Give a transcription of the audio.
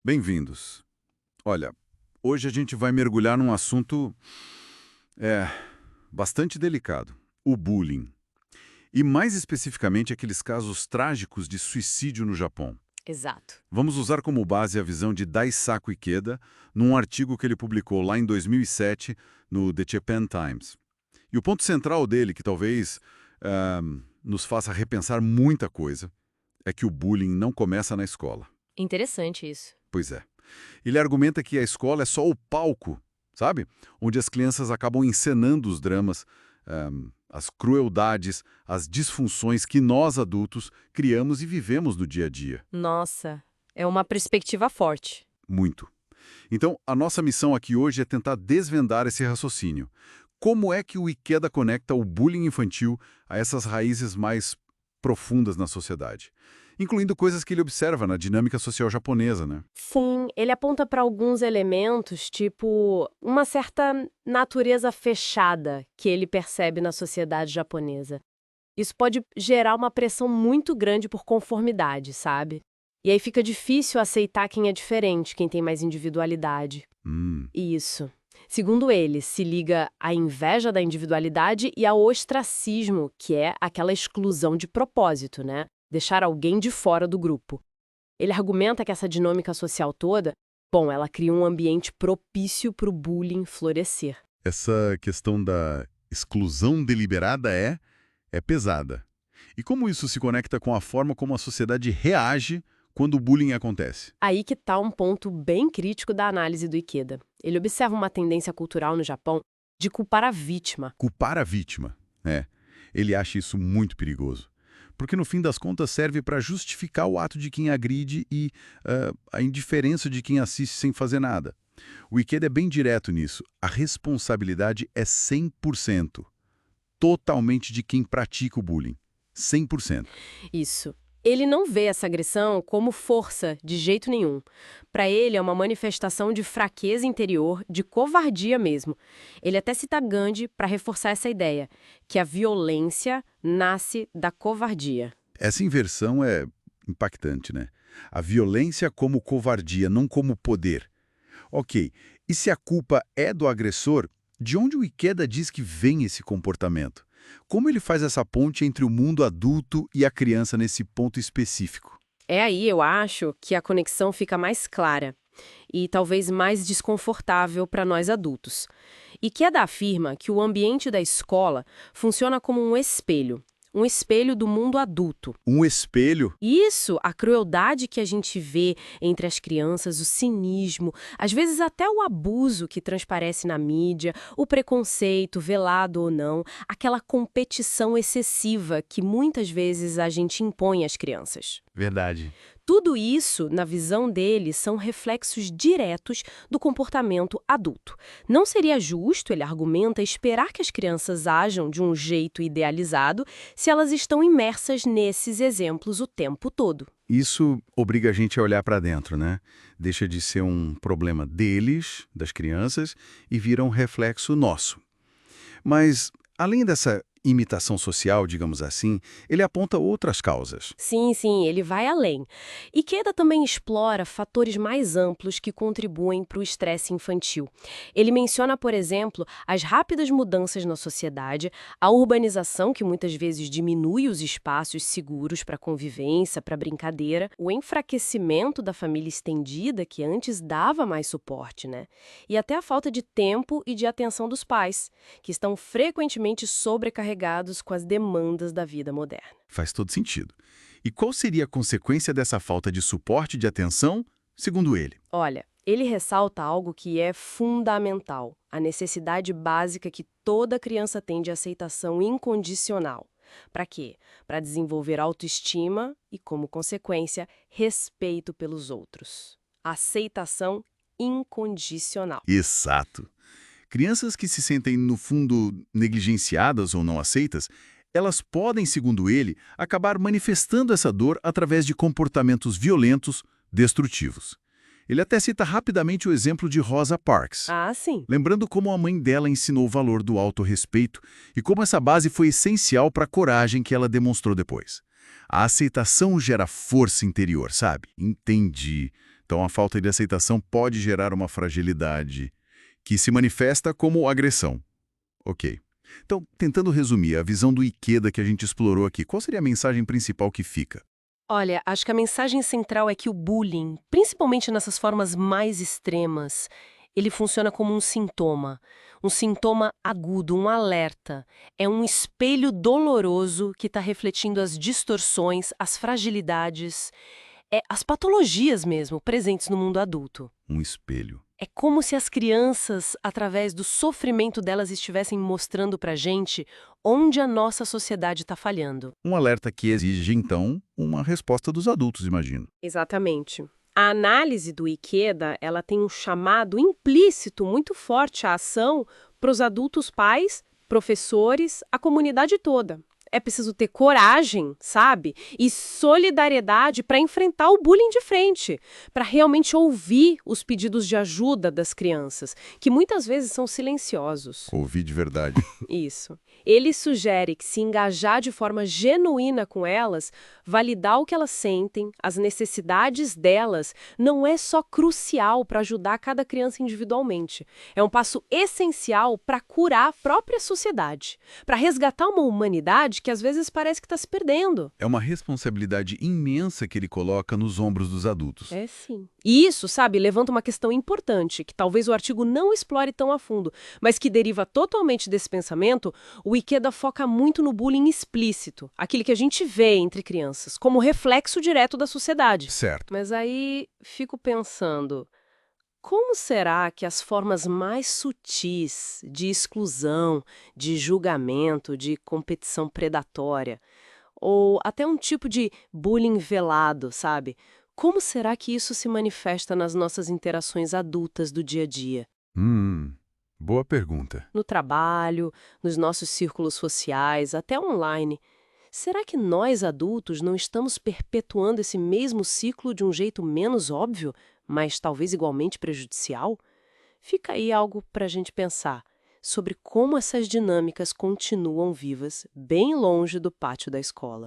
Bem-vindos. Olha, hoje a gente vai mergulhar num assunto é, bastante delicado, o bullying. E mais especificamente aqueles casos trágicos de suicídio no Japão. Exato. Vamos usar como base a visão de Daisaku Ikeda num artigo que ele publicou lá em 2007 no The Japan Times. E o ponto central dele, que talvez nos faça repensar muita coisa, é que o bullying não começa na escola. Interessante isso. Pois é. Ele argumenta que a escola é só o palco, sabe? Onde as crianças acabam encenando os dramas, as crueldades, as disfunções que nós, adultos, criamos e vivemos no dia a dia. Nossa, é uma perspectiva forte. Muito. Então, a nossa missão aqui hoje é tentar desvendar esse raciocínio. Como é que o Ikeda conecta o bullying infantil a essas raízes mais profundas na sociedade? Incluindo coisas que ele observa na dinâmica social japonesa, né? Sim, ele aponta para alguns elementos, tipo uma certa natureza fechada que ele percebe na sociedade japonesa. Isso pode gerar uma pressão muito grande por conformidade, sabe? E aí fica difícil aceitar quem é diferente, quem tem mais individualidade. Hum. Isso. Segundo ele, se liga à inveja da individualidade e ao ostracismo, que é aquela exclusão de propósito, né? Deixar alguém de fora do grupo. Ele argumenta que essa dinâmica social toda, ela cria um ambiente propício para o bullying florescer. Essa questão da exclusão deliberada é pesada. E como isso se conecta com a forma como a sociedade reage quando o bullying acontece? Aí que está um ponto bem crítico da análise do Ikeda. Ele observa uma tendência cultural no Japão de culpar a vítima. Culpar a vítima. Ele acha isso muito perigoso. Porque no fim das contas serve para justificar o ato de quem agride e a indiferença de quem assiste sem fazer nada. O Ikeda é bem direto nisso. A responsabilidade é 100%. Totalmente de quem pratica o bullying. 100%. Isso. Ele não vê essa agressão como força, de jeito nenhum. Para ele, é uma manifestação de fraqueza interior, de covardia mesmo. Ele até cita Gandhi para reforçar essa ideia, que a violência nasce da covardia. Essa inversão é impactante, né? A violência como covardia, não como poder. Ok, e se a culpa é do agressor, de onde o Ikeda diz que vem esse comportamento? Como ele faz essa ponte entre o mundo adulto e a criança nesse ponto específico? É aí, eu acho, que a conexão fica mais clara e talvez mais desconfortável para nós adultos. Ikeda afirma que o ambiente da escola funciona como um espelho do mundo adulto. Um espelho? Isso, a crueldade que a gente vê entre as crianças, o cinismo, às vezes até o abuso que transparece na mídia, o preconceito, velado ou não, aquela competição excessiva que muitas vezes a gente impõe às crianças. Verdade. Tudo isso, na visão dele, são reflexos diretos do comportamento adulto. Não seria justo, ele argumenta, esperar que as crianças ajam de um jeito idealizado se elas estão imersas nesses exemplos o tempo todo. Isso obriga a gente a olhar para dentro, né? Deixa de ser um problema deles, das crianças, e vira um reflexo nosso. Mas, além dessa imitação social, digamos assim, ele aponta outras causas. Sim, ele vai além. Ikeda também explora fatores mais amplos que contribuem para o estresse infantil. Ele menciona, por exemplo, as rápidas mudanças na sociedade, a urbanização que muitas vezes diminui os espaços seguros para convivência, para brincadeira, o enfraquecimento da família estendida que antes dava mais suporte, né? E até a falta de tempo e de atenção dos pais, que estão frequentemente sobrecarregados com as demandas da vida moderna. Faz todo sentido. E qual seria a consequência dessa falta de suporte e de atenção, segundo ele? Olha, ele ressalta algo que é fundamental, a necessidade básica que toda criança tem de aceitação incondicional. Para quê? Para desenvolver autoestima e, como consequência, respeito pelos outros. Aceitação incondicional. Exato. Crianças que se sentem, no fundo, negligenciadas ou não aceitas, elas podem, segundo ele, acabar manifestando essa dor através de comportamentos violentos, destrutivos. Ele até cita rapidamente o exemplo de Rosa Parks, Ah, sim. lembrando como a mãe dela ensinou o valor do autorrespeito e como essa base foi essencial para a coragem que ela demonstrou depois. A aceitação gera força interior, sabe? Entendi. Então, a falta de aceitação pode gerar uma fragilidade que se manifesta como agressão. Ok. Então, tentando resumir a visão do Ikeda que a gente explorou aqui, qual seria a mensagem principal que fica? Olha, acho que a mensagem central é que o bullying, principalmente nessas formas mais extremas, ele funciona como um sintoma agudo, um alerta. É um espelho doloroso que está refletindo as distorções, as fragilidades, as patologias mesmo presentes no mundo adulto. Um espelho. É como se as crianças, através do sofrimento delas, estivessem mostrando pra gente onde a nossa sociedade está falhando. Um alerta que exige, então, uma resposta dos adultos, imagino. Exatamente. A análise do Ikeda, ela tem um chamado implícito muito forte à ação para os adultos pais, professores, a comunidade toda. É preciso ter coragem, sabe? E solidariedade para enfrentar o bullying de frente, para realmente ouvir os pedidos de ajuda das crianças, que muitas vezes são silenciosos. Ouvir de verdade. Isso. Ele sugere que se engajar de forma genuína com elas, validar o que elas sentem, as necessidades delas, não é só crucial para ajudar cada criança individualmente. É um passo essencial para curar a própria sociedade, para resgatar uma humanidade que às vezes parece que está se perdendo. É uma responsabilidade imensa que ele coloca nos ombros dos adultos. É sim. E isso, sabe, levanta uma questão importante, que talvez o artigo não explore tão a fundo, mas que deriva totalmente desse pensamento. O Ikeda foca muito no bullying explícito, aquele que a gente vê entre crianças, como reflexo direto da sociedade. Certo. Mas aí fico pensando, como será que as formas mais sutis de exclusão, de julgamento, de competição predatória, ou até um tipo de bullying velado, sabe? Como será que isso se manifesta nas nossas interações adultas do dia a dia? Boa pergunta. No trabalho, nos nossos círculos sociais, até online. Será que nós, adultos, não estamos perpetuando esse mesmo ciclo de um jeito menos óbvio, mas talvez igualmente prejudicial? Fica aí algo para a gente pensar sobre como essas dinâmicas continuam vivas bem longe do pátio da escola.